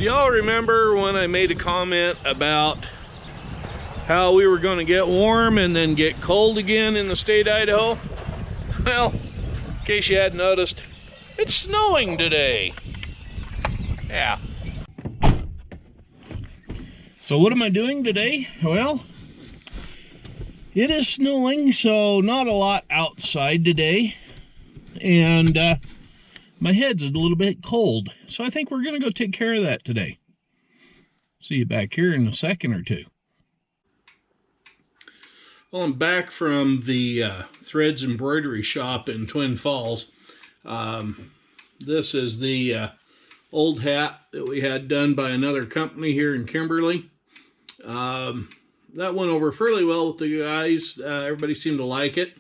Do y'all remember when I made a comment about how we were going to get warm and then get cold again in the state of Idaho? Well, in case you hadn't noticed, it's snowing today. Yeah. So what am I doing today? Well, it is snowing, so not a lot outside today. And my head's a little bit cold. So I think we're going to go take care of that today. See you back here in a second or two. Well, I'm back from the Threads Embroidery Shop in Twin Falls. This is the old hat that we had done by another company here in Kimberly. That went over fairly well with the guys. Everybody seemed to like it.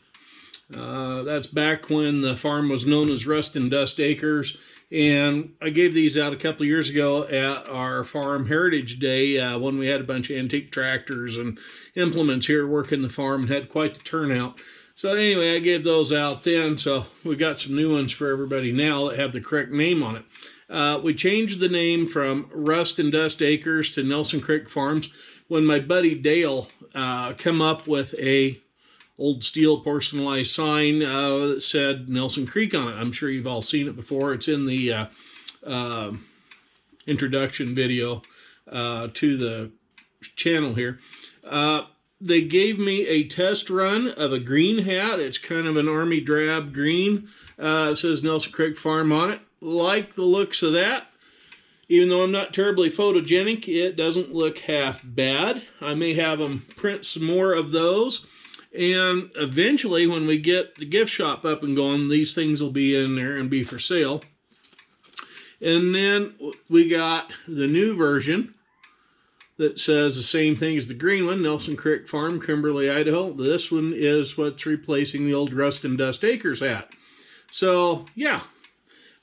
That's back when the farm was known as Rust and Dust Acres. And I gave these out a couple of years ago at our Farm Heritage Day when we had a bunch of antique tractors and implements here working the farm and had quite the turnout. So anyway, I gave those out then. So we got some new ones for everybody now that have the correct name on it. We changed the name from Rust and Dust Acres to Nelson Creek Farms when my buddy Dale came up with a old steel personalized sign that said Nelson Creek on it. I'm sure you've all seen it before. It's in the introduction video to the channel here. They gave me a test run of a green hat. It's kind of an army drab green. It says Nelson Creek Farm on it. Like the looks of that. Even though I'm not terribly photogenic, it doesn't look half bad. I may have them print some more of those. And eventually, when we get the gift shop up and going, these things will be in there and be for sale. And then we got the new version that says the same thing as the green one, Nelson Creek Farm, Kimberly, Idaho. This one is what's replacing the old Rust and Dust Acres hat. So, yeah,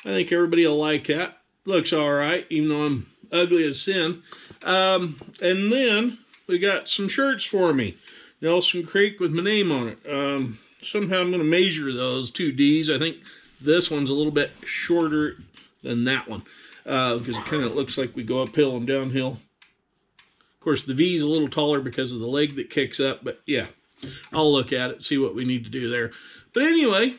I think everybody will like that. Looks all right, even though I'm ugly as sin. And then we got some shirts for me. Nelson Creek with my name on it. Somehow I'm going to measure those two D's. I think this one's a little bit shorter than that one because it kind of looks like we go uphill and downhill. Of course, the V's a little taller because of the leg that kicks up, but yeah, I'll look at it, see what we need to do there. But anyway,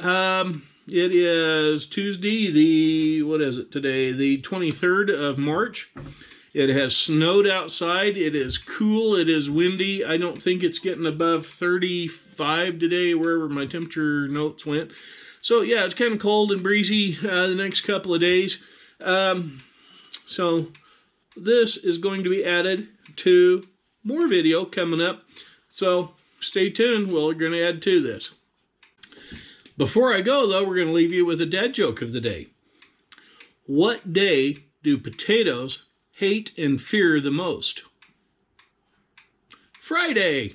it is Tuesday, what is it today? The 23rd of March. It has snowed outside. It is cool. It is windy. I don't think it's getting above 35 today, wherever my temperature notes went. So, yeah, it's kind of cold and breezy the next couple of days. So, this is going to be added to more video coming up. So, stay tuned. We're going to add to this. Before I go, though, we're going to leave you with a dad joke of the day. What day do potatoes hate and fear the most? Friday.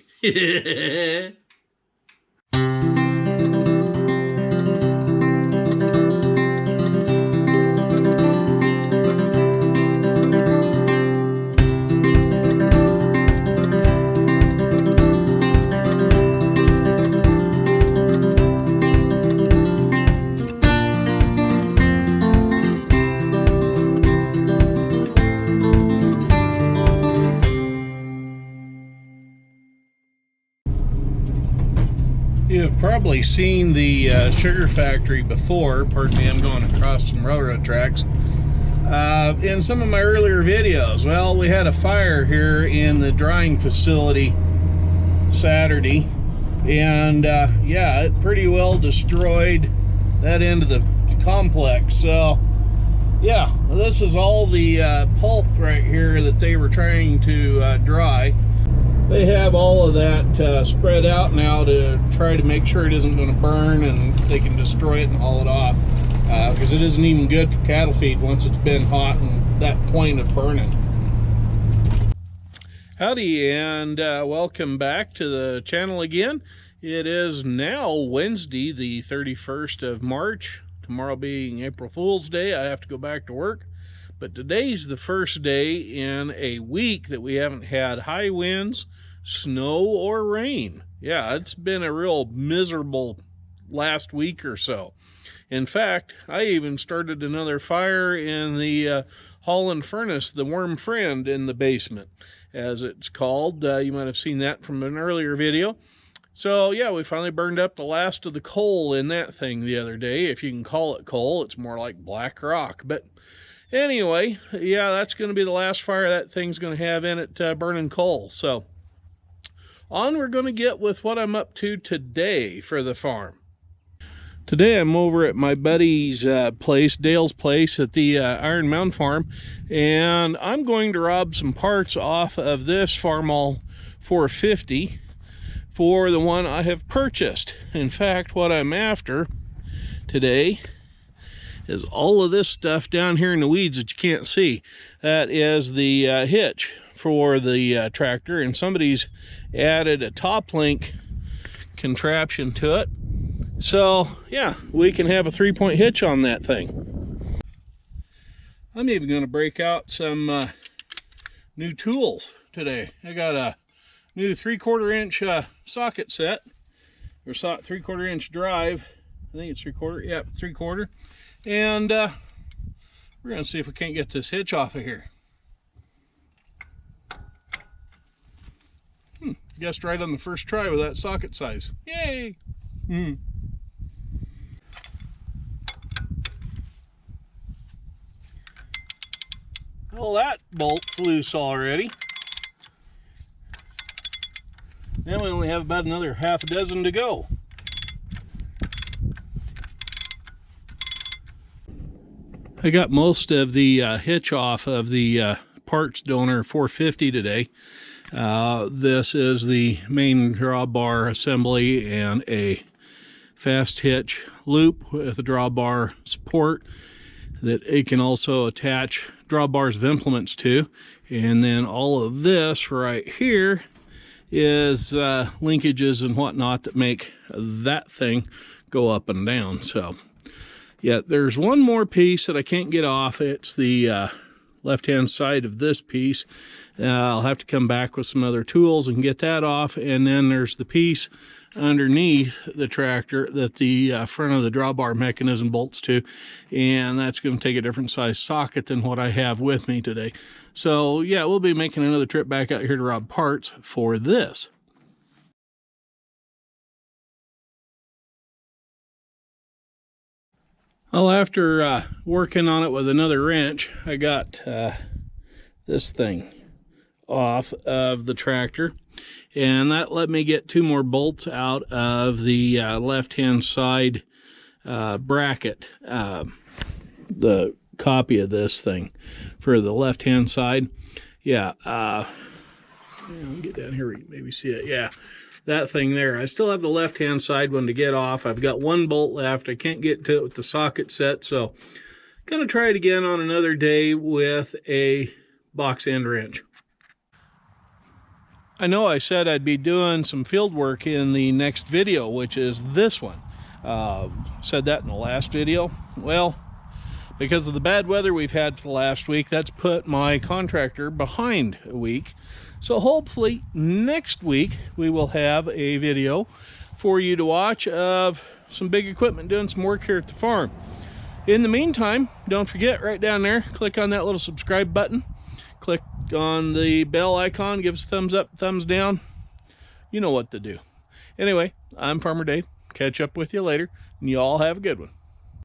You have probably seen the sugar factory before. Pardon me, I'm going across some railroad tracks. In some of my earlier videos, well, we had a fire here in the drying facility Saturday, and yeah, it pretty well destroyed that end of the complex. So yeah, this is all the pulp right here that they were trying to dry. They have all of that spread out now to try to make sure it isn't going to burn and they can destroy it and haul it off because it isn't even good for cattle feed once it's been hot and that point of burning. Howdy and welcome back to the channel again. It is now Wednesday the 31st of March. Tomorrow being April Fool's Day, I have to go back to work. But today's the first day in a week that we haven't had high winds, snow, or rain. Yeah, it's been a real miserable last week or so. In fact, I even started another fire in the Holland furnace, the worm friend in the basement, as it's called. You might have seen that from an earlier video. So yeah, we finally burned up the last of the coal in that thing the other day. If you can call it coal, it's more like black rock. But anyway, yeah, that's going to be the last fire that thing's going to have in it, burning coal. So on we're going to get with what I'm up to today for the farm. Today I'm over at my buddy's place, Dale's place at the Iron Mound Farm, and I'm going to rob some parts off of this Farmall 450 for the one I have purchased. In fact, what I'm after today is all of this stuff down here in the weeds that you can't see. That is the hitch for the tractor, and somebody's added a top link contraption to it. So yeah, we can have a 3-point hitch on that thing. I'm even going to break out some new tools today. I got a new 3/4 inch socket set, or 3/4 inch drive. I think it's 3/4. Yeah, 3/4. And we're going to see if we can't get this hitch off of here. Guessed right on the first try with that socket size. Yay! Well, that bolt's loose already. Now we only have about another half a dozen to go. I got most of the hitch off of the parts donor 450 today. This is the main drawbar assembly and a fast hitch loop with a drawbar support that it can also attach drawbars of implements to. And then all of this right here is linkages and whatnot that make that thing go up and down. So yeah, there's one more piece that I can't get off. It's the left hand side of this piece. I'll have to come back with some other tools and get that off. And then there's the piece underneath the tractor that the front of the drawbar mechanism bolts to, and that's going to take a different size socket than what I have with me today. So yeah, we'll be making another trip back out here to rob parts for this. Well, after working on it with another wrench, I got this thing off of the tractor, and that let me get 2 more bolts out of the left-hand side bracket, the copy of this thing for the left-hand side. Yeah, I'll get down here, maybe see it. Yeah, that thing there. I still have the left-hand side one to get off. I've got 1 bolt left. I can't get to it with the socket set, so gonna try it again on another day with a box end wrench. I know I said I'd be doing some field work in the next video, which is this one. Said that in the last video. Well, because of the bad weather we've had for the last week, that's put my contractor behind a week. So hopefully next week we will have a video for you to watch of some big equipment doing some work here at the farm. In the meantime, don't forget, right down there, click on that little subscribe button. Click on the bell icon, give us a thumbs up, thumbs down. You know what to do. Anyway, I'm Farmer Dave. Catch up with you later, and you all have a good one.